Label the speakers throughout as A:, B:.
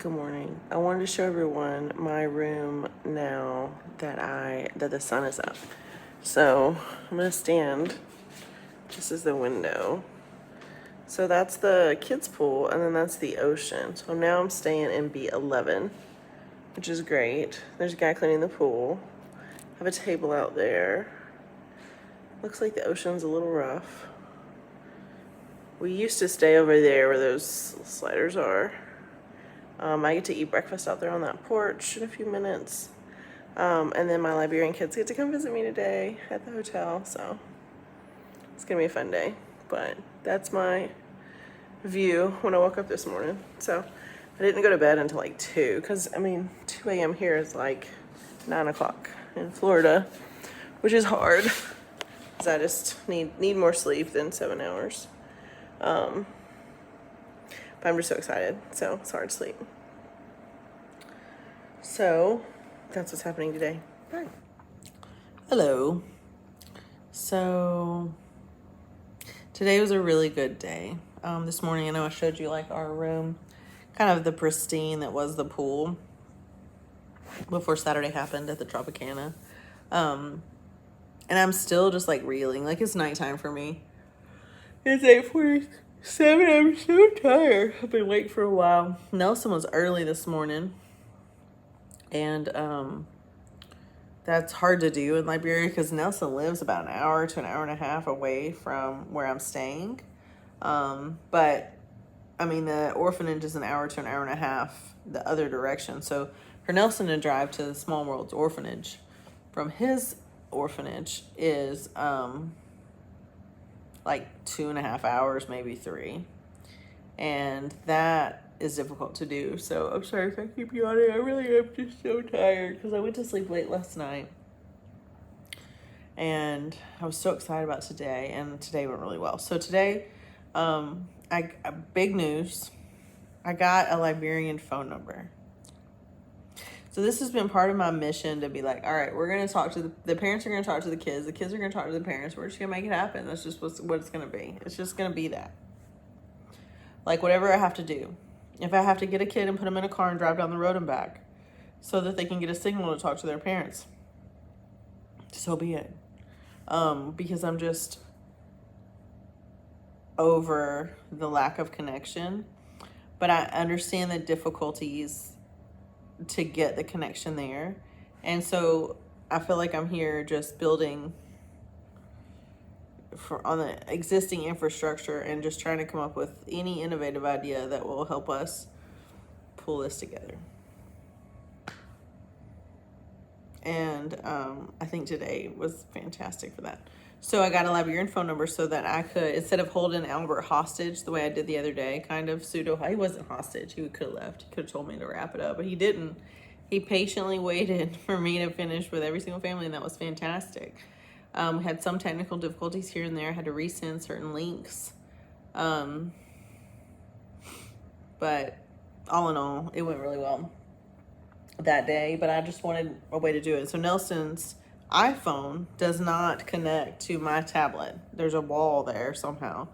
A: Good morning. I wanted to show everyone my room now that the sun is up. So I'm gonna stand. This is the window. So that's the kids' pool, and then that's the ocean. So now I'm staying in B11, which is great. There's a guy cleaning the pool. I have a table out there. Looks like the ocean's a little rough. We used to stay over there where those sliders are. I get to eat breakfast out there on that porch in a few minutes. And then my Liberian kids get to come visit me today at the hotel. So it's going to be a fun day. But that's my view when I woke up this morning. So I didn't go to bed until like 2 because, 2 a.m. here is like 9 o'clock in Florida, which is hard because I just need more sleep than 7 hours. But I'm just so excited, so it's hard to sleep. So that's what's happening today. Bye. Hello. So today was a really good day. This morning, I know I showed you like our room, kind of the pristine that was the pool before Saturday happened at the Tropicana. And I'm still just like reeling, like it's nighttime for me. It's 8:47. I'm so tired. I've been awake for a while. Nelson was early this morning, and that's hard to do in Liberia because Nelson lives about an hour to an hour and a half away from where I'm staying. But the orphanage is an hour to an hour and a half the other direction. So for Nelson to drive to the Small World's orphanage from his orphanage is like 2.5 hours, maybe 3. And that is difficult to do. So I'm sorry if I keep yawning. I really am just so tired because I went to sleep late last night. And I was so excited about today, and today went really well. So today, big news. I got a Liberian phone number. So this has been part of my mission to be like, all right, we're going to talk to the parents are going to talk to the kids are going to talk to the parents. We're just going to make it happen. That's just what it's going to be. It's just going to be that. Like whatever I have to do. If I have to get a kid and put them in a car and drive down the road and back so that they can get a signal to talk to their parents, so be it. Because I'm just over the lack of connection. But I understand the difficulties to get the connection there. And so I feel like I'm here just building on the existing infrastructure and just trying to come up with any innovative idea that will help us pull this together. And I think today was fantastic for that. So I got a Liberian phone number so that I could, instead of holding Albert hostage the way I did the other day, kind of he wasn't hostage. He could have left. He could have told me to wrap it up, but he didn't. He patiently waited for me to finish with every single family, and that was fantastic. We had some technical difficulties here and there. I had to resend certain links. But all in all, it went really well that day, but I just wanted a way to do it. So Nelson's iPhone does not connect to my tablet. There's a wall there somehow,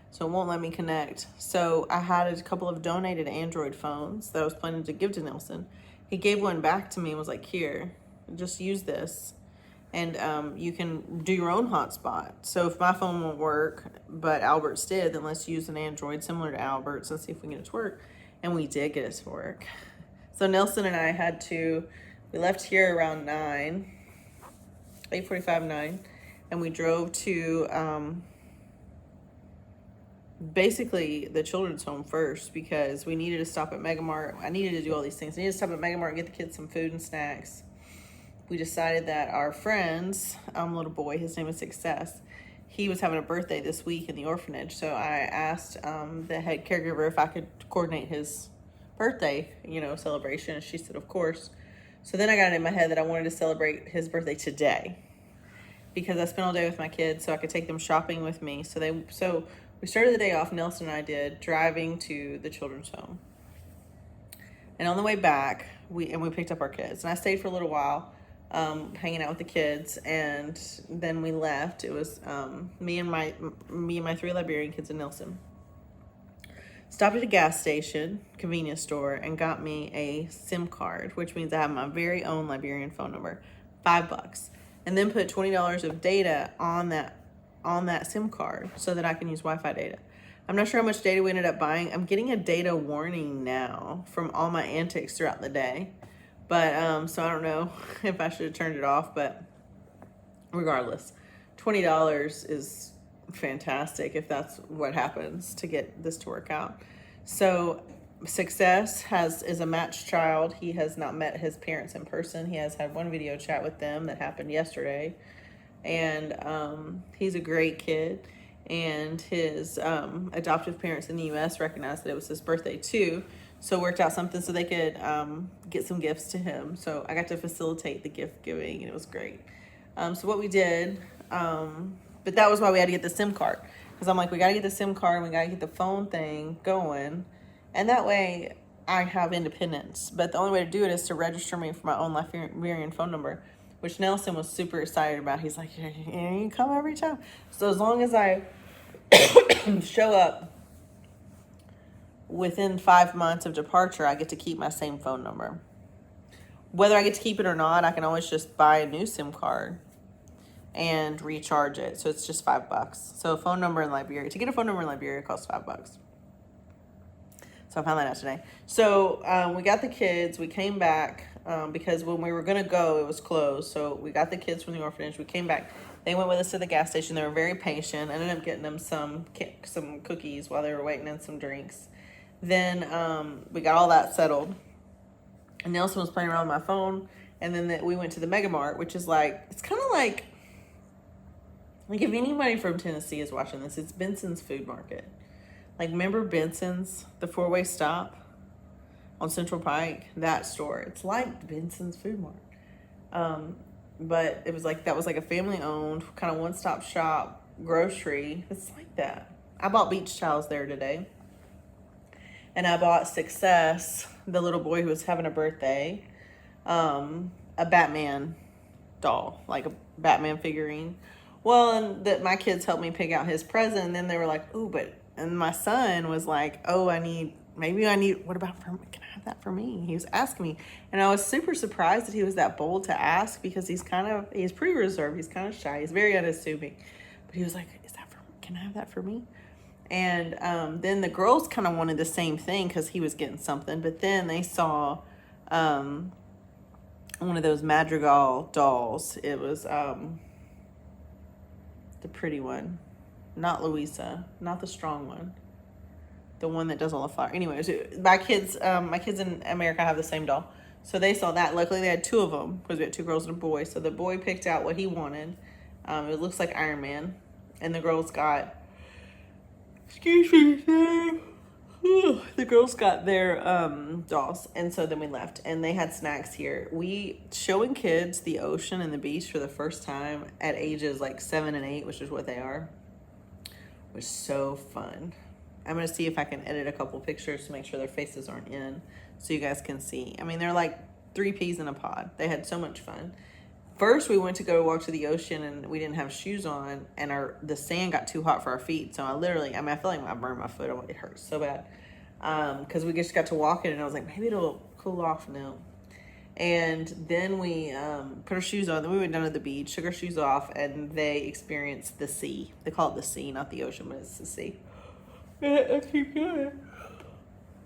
A: so it won't let me connect. So I had a couple of donated Android phones that I was planning to give to Nelson. He gave one back to me and was like, here, just use this. And you can do your own hotspot. So if my phone won't work, but Albert's did, then let's use an Android similar to Albert's and see if we can get it to work. And we did get it to work. So Nelson and I we left here around 8:45, 9. And we drove to basically the children's home first because we needed to stop at Megamart. I needed to do all these things. I needed to stop at Megamart and get the kids some food and snacks. We decided that our friend's little boy, his name is Success, he was having a birthday this week in the orphanage. So I asked the head caregiver if I could coordinate his birthday, celebration. And she said, of course. So then I got it in my head that I wanted to celebrate his birthday today because I spent all day with my kids so I could take them shopping with me. So we started the day off, Nelson and I did, driving to the children's home. And on the way back, we picked up our kids. And I stayed for a little while. Hanging out with the kids, and then we left. It was me and my 3 Liberian kids and Nelson. stopped at a gas station, convenience store, and got me a SIM card, which means I have my very own Liberian phone number, $5, and then put $20 of data on that SIM card so that I can use Wi-Fi data. I'm not sure how much data we ended up buying. I'm getting a data warning now from all my antics throughout the day, but so I don't know if I should have turned it off, but regardless, $20 is fantastic if that's what happens to get this to work out. So Success is a matched child. He has not met his parents in person. He has had one video chat with them that happened yesterday, and he's a great kid. And his adoptive parents in the U.S. recognized that it was his birthday too, so worked out something so they could get some gifts to him. So I got to facilitate the gift giving, and it was great. So what we did, but that was why we had to get the SIM card, because I'm like, we got to get the SIM card and we got to get the phone thing going, and that way I have independence. But the only way to do it is to register me for my own Liberian phone number, which Nelson was super excited about. He's like, you can come every time. So as long as I show up within 5 months of departure, I get to keep my same phone number. Whether I get to keep it or not, I can always just buy a new SIM card and recharge it. So it's just $5. So a phone number in Liberia, to get a phone number in Liberia costs $5. So I found that out today. So we got the kids, we came back because when we were gonna go, it was closed. So we got the kids from the orphanage, we came back. They went with us to the gas station. They were very patient. I ended up getting them some cookies while they were waiting and some drinks. Then we got all that settled. And Nelson was playing around with my phone. And then we went to the Mega Mart, which is like, it's kind of like if anybody from Tennessee is watching this, it's Benson's Food Market. Like, remember Benson's, the 4-way stop on Central Pike? That store. It's like Benson's Food Mart. But it was like, that was like a family-owned, kind of one-stop shop grocery. It's like that. I bought beach towels there today. And I bought Success, the little boy who was having a birthday, a Batman doll, like a Batman figurine. Well, and that my kids helped me pick out his present, and then they were like, "Oh, and my son was like, "Oh, what about for me? Can I have that for me?" He was asking me, and I was super surprised that he was that bold to ask, because he's pretty reserved, he's kind of shy, he's very unassuming, but he was like, "Can I have that for me?" And then the girls kind of wanted the same thing because he was getting something, but then they saw one of those Madrigal dolls. It was the pretty one, not Louisa, not the strong one, the one that does all the fire. Anyways, my kids in America have the same doll, so they saw that. Luckily, they had 2 of them because we had 2 girls and a boy. So the boy picked out what he wanted. It looks like Iron Man, and the girls got. Excuse me, the girls got their dolls, and so then we left, and they had snacks here. We showing kids the ocean and the beach for the first time at ages like 7 and 8, which is what they are, was so fun. I'm gonna see if I can edit a couple pictures to make sure their faces aren't in, so you guys can see. I mean, they're like 3 peas in a pod. They had so much fun. First, we went to go walk to the ocean, and we didn't have shoes on, and the sand got too hot for our feet. So I feel like I burned my foot. It hurts so bad because we just got to walking, and I was like, maybe it'll cool off now. And then we put our shoes on. Then we went down to the beach, took our shoes off, and they experienced the sea. They call it the sea, not the ocean, but it's the sea. I keep going.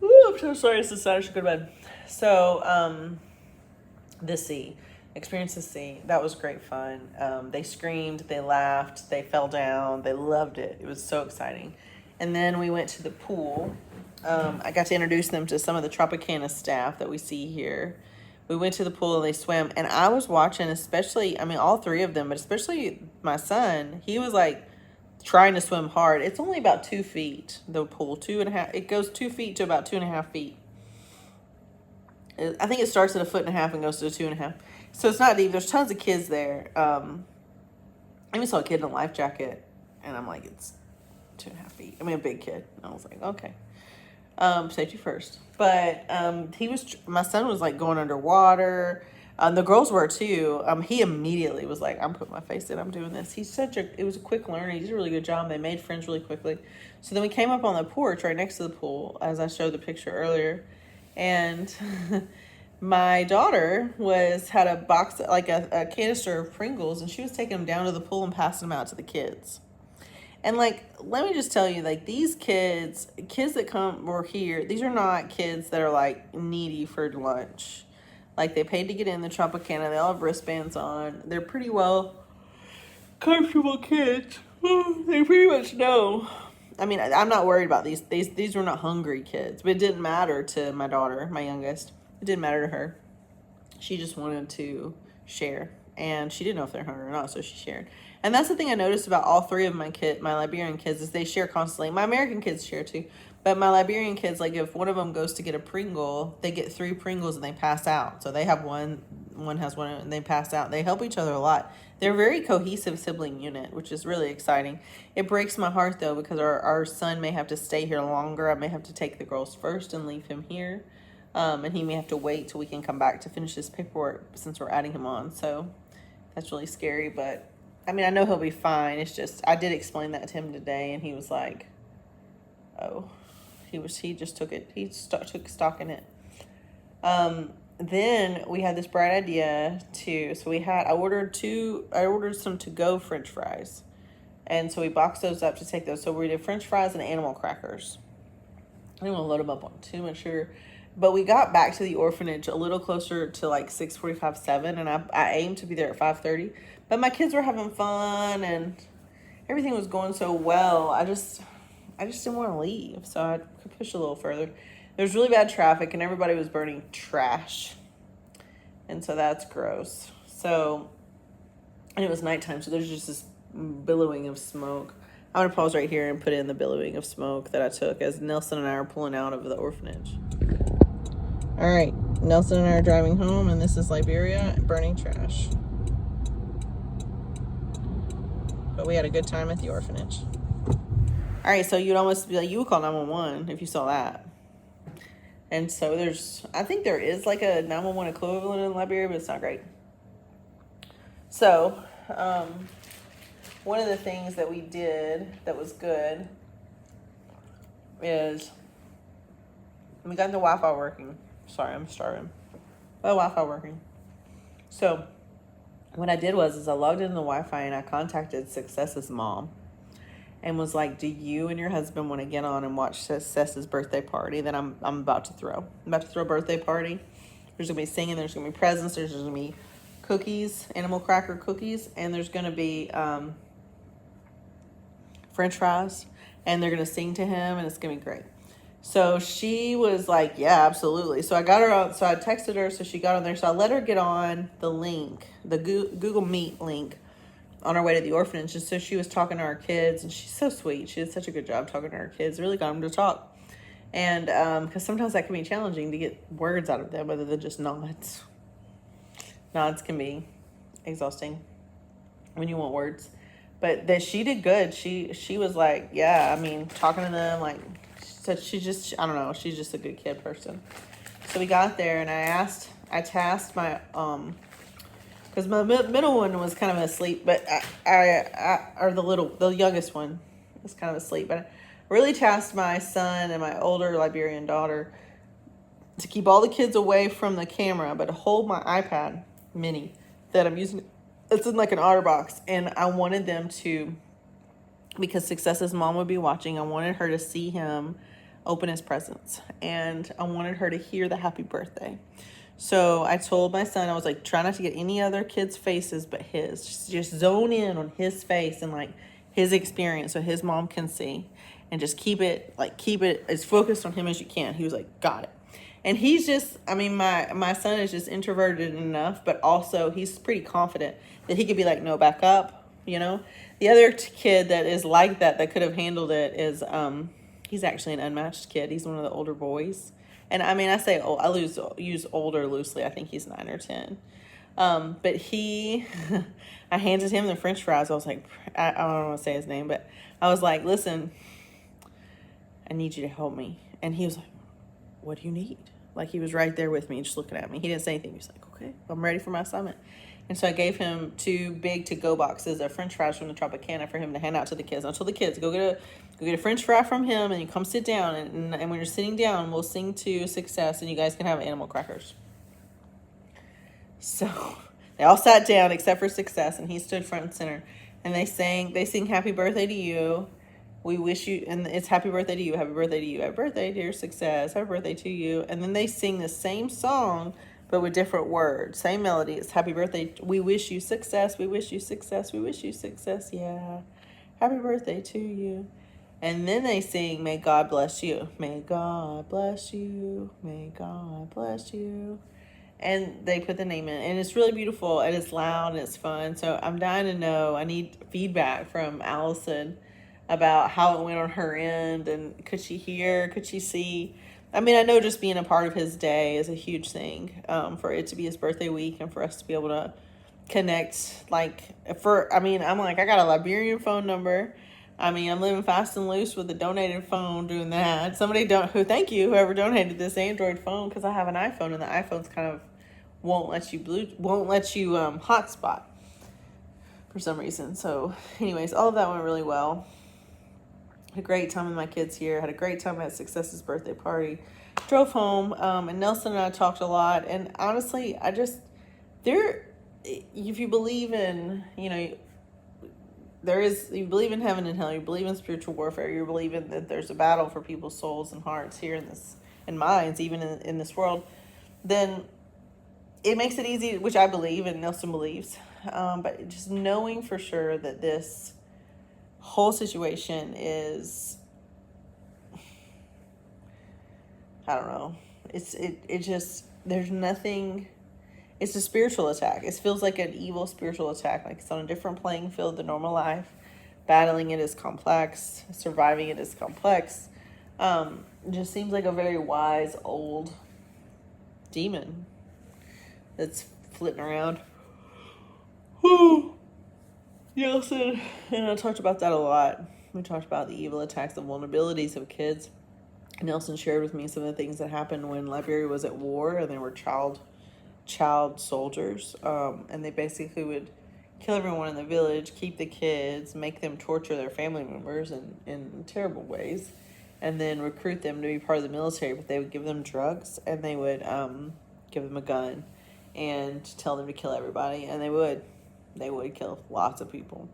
A: Ooh, I'm so sorry. It's the Saturday. I should go to bed. So, the sea. Experience the sea. That was great fun. They screamed, they laughed, they fell down, they loved it. It was so exciting. And then we went to the pool. I got to introduce them to some of the Tropicana staff that we see here. We went to the pool and they swam, and I was watching, all 3 of them, but especially my son. He was like trying to swim hard. It's only about 2 feet, the pool, 2.5. It goes 2 feet to about 2.5 feet. I think it starts at 1.5 feet and goes to 2.5. So it's not deep. There's tons of kids there. I even saw a kid in a life jacket, and I'm like, it's 2.5 feet. I mean, a big kid. And I was like, okay. Safety first. But my son was like going underwater.
B: The girls were too. He immediately was like, I'm putting my face in, I'm doing this. It was a quick learner. He did a really good job. They made friends really quickly. So then we came up on the porch right next to the pool, as I showed the picture earlier. And my daughter had a box, like a canister of Pringles, and she was taking them down to the pool and passing them out to the kids. And like, let me just tell you, like, these kids that were here, these are not kids that are like needy for lunch. Like, they paid to get in the Tropicana. They all have wristbands on. They're pretty well comfortable kids. They pretty much know. I mean, I'm not worried about these. These were not hungry kids, but it didn't matter to my daughter, my youngest. It didn't matter to her. She just wanted to share, and she didn't know if they're hungry or not, so she shared. And that's the thing I noticed about all three of my Liberian kids, is they share constantly. My American kids share too, but my Liberian kids, like, if one of them goes to get a Pringle, they get 3 Pringles and they pass out. So they have one has one, and they pass out. They help each other a lot. They're a very cohesive sibling unit, which is really exciting. It breaks my heart, though, because our son may have to stay here longer. I may have to take the girls first and leave him here. And he may have to wait till we can come back to finish his paperwork, since we're adding him on. So that's really scary. But I mean, I know he'll be fine. It's just, I did explain that to him today, and he was like, oh, he just took it. He took stock in it. Then we had this bright idea I ordered some to-go French fries. And so we boxed those up to take those. So we did French fries and animal crackers. I didn't want to load them up on too much sugar. But we got back to the orphanage a little closer to like 6:45, 7, and I aimed to be there at 5:30. But my kids were having fun, and everything was going so well. I just didn't want to leave, so I could push a little further. There was really bad traffic, and everybody was burning trash, and so that's gross. So, and it was nighttime, so there's just this billowing of smoke. I'm gonna pause right here and put in the billowing of smoke that I took as Nelson and I are pulling out of the orphanage. All right, Nelson and I are driving home, and this is Liberia burning trash. But we had a good time at the orphanage. All right, so you'd almost be like, you would call 911 if you saw that. And so I think there is like a 911 equivalent in Liberia, but it's not great. So, one of the things that we did that was good is we got the Wi-Fi working. Sorry, I'm starving. The Wi-Fi working. So what I did was I logged into the Wi-Fi and I contacted Success's mom and was like, do you and your husband want to get on and watch Success's birthday party that I'm about to throw? I'm about to throw a birthday party. There's going to be singing. There's going to be presents. There's going to be cookies, animal cracker cookies, and there's going to be French fries, and they're going to sing to him, and it's going to be great. So she was like, yeah, absolutely. So I got her on, so I texted her, so she got on there. So I let her get on the link, the Google Meet link, on our way to the orphanage. And so she was talking to our kids, and she's so sweet. She did such a good job talking to our kids. Really got them to talk. And because sometimes that can be challenging to get words out of them other than just nods. Nods can be exhausting when you want words. But that she did good. She was like, yeah, I mean, talking to them, like, so I don't know, she's just a good kid person. So we got there, and I tasked my, because my middle one was kind of asleep, but the youngest one was kind of asleep, but I really tasked my son and my older Liberian daughter to keep all the kids away from the camera, but to hold my iPad mini that I'm using. It's in like an OtterBox, and I wanted them to, because Success's mom would be watching, I wanted her to see him open his presents, and I wanted her to hear the happy birthday. So I told my son, I was like, try not to get any other kids' faces but his. Just zone in on his face and like his experience so his mom can see, and just keep it as focused on him as you can. He was like, got it. And he's just, I mean, my son is just introverted enough, but also he's pretty confident that he could be like, no, back up, you know? The other kid that is like that could have handled it is, he's actually an unmatched kid. He's one of the older boys. And I mean, I say, use older loosely. I think he's 9 or 10. But I handed him the French fries. I was like, I don't want to say his name, but I was like, listen, I need you to help me. And he was like, what do you need? Like he was right there with me, just looking at me. He didn't say anything. He was like, okay, I'm ready for my assignment. And so I gave him 2 big to-go boxes of French fries from the Tropicana for him to hand out to the kids. And I told the kids, go get a French fry from him, and you come sit down. And when you're sitting down, we'll sing to Success, and you guys can have animal crackers. So they all sat down except for Success, and he stood front and center. And they sing Happy Birthday to You. We wish you, and it's happy birthday to you, happy birthday to you, happy birthday, dear Success, happy birthday to you. And then they sing the same song, but with different words. Same melody. It's happy birthday. We wish you success. We wish you success. We wish you success. Yeah. Happy birthday to you. And then they sing, may God bless you. May God bless you. May God bless you. And they put the name in. And it's really beautiful, and it's loud, and it's fun. So I'm dying to know. I need feedback from Allison about how it went on her end, and could she hear, could she see. I mean, I know just being a part of his day is a huge thing, for it to be his birthday week and for us to be able to connect. I'm like, I got a Liberian phone number. I mean, I'm living fast and loose with a donated phone doing that. Thank you, whoever donated this Android phone, because I have an iPhone, and the iPhone's kind of won't let you hotspot for some reason. So anyways, all of that went really well. Had a great time with my kids here. Had a great time at Success's birthday party. Drove home, and Nelson and I talked a lot. And honestly, if you believe in, you believe in heaven and hell, you believe in spiritual warfare, you believe in that there's a battle for people's souls and hearts here in minds, even in this world, then it makes it easy, which I believe and Nelson believes. But just knowing for sure that this whole situation is, I don't know, there's nothing. It's a spiritual attack. It feels like an evil spiritual attack, like it's on a different playing field than normal life. Battling it is complex, surviving it is complex. It just seems like a very wise old demon that's flitting around. Nelson and I talked about that a lot. We talked about the evil attacks and vulnerabilities of kids. Nelson shared with me some of the things that happened when Liberia was at war, and there were child soldiers, and they basically would kill everyone in the village, keep the kids, make them torture their family members in terrible ways, and then recruit them to be part of the military. But they would give them drugs, and they would give them a gun and tell them to kill everybody, and they would kill lots of people.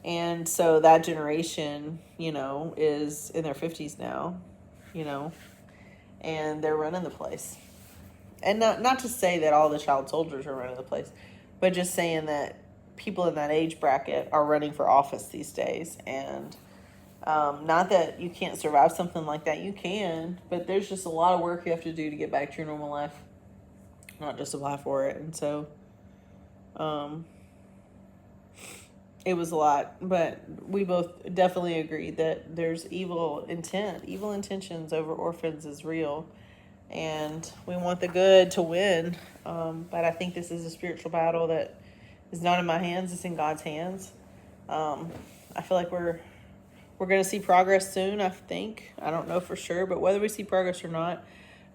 B: And so that generation, is in their 50s now, and they're running the place. And not to say that all the child soldiers are running the place, but just saying that people in that age bracket are running for office these days. And not that you can't survive something like that. You can, but there's just a lot of work you have to do to get back to your normal life, not just apply for it. And so it was a lot, but we both definitely agreed that there's evil intentions over orphans is real. And we want the good to win. But I think this is a spiritual battle that is not in my hands. It's in God's hands. I feel like we're going to see progress soon, I think. I don't know for sure, but whether we see progress or not,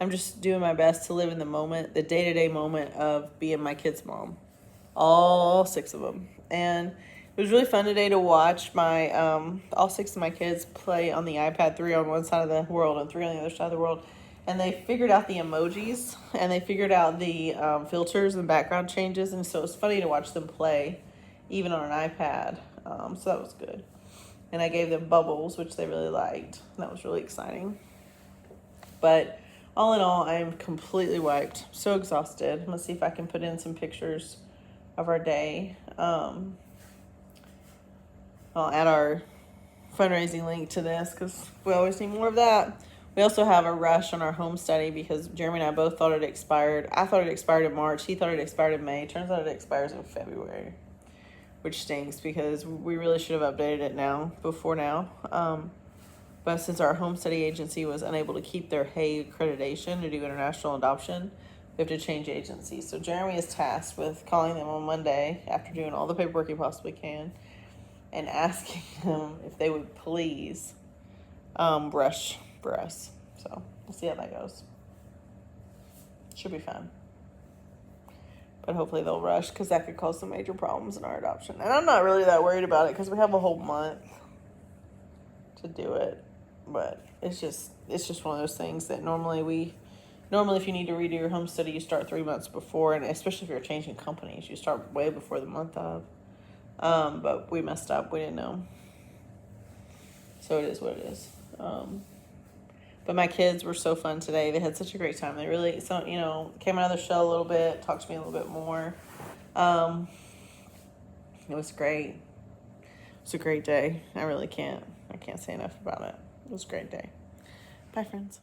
B: I'm just doing my best to live in the moment, the day-to-day moment of being my kid's mom. All 6 of them. And it was really fun today to watch my all 6 of my kids play on the iPad, 3 on one side of the world and 3 on the other side of the world. And they figured out the emojis, and they figured out the filters and background changes. And so it was funny to watch them play, even on an iPad. So that was good. And I gave them bubbles, which they really liked. That was really exciting. But all in all, I am completely wiped. So exhausted. I'm going to see if I can put in some pictures of our day. I'll add our fundraising link to this because we always need more of that. We also have a rush on our home study because Jeremy and I both thought it expired. I thought it expired in March. He thought it expired in May. Turns out it expires in February, which stinks because we really should have updated it before now. But since our home study agency was unable to keep their Hague accreditation to do international adoption, we have to change agencies. So Jeremy is tasked with calling them on Monday after doing all the paperwork he possibly can and asking them if they would please brush for us. So we'll see how that goes. Should be fine. But hopefully they'll rush because that could cause some major problems in our adoption. And I'm not really that worried about it because we have a whole month to do it. But it's just one of those things that normally if you need to redo your home study, you start 3 months before, and especially if you're changing companies, you start way before the month of. But we messed up. We didn't know. So it is what it is. But my kids were so fun today. They had such a great time. They really, came out of their shell a little bit, talked to me a little bit more. It was great. It was a great day. I can't say enough about it. It was a great day. Bye, friends.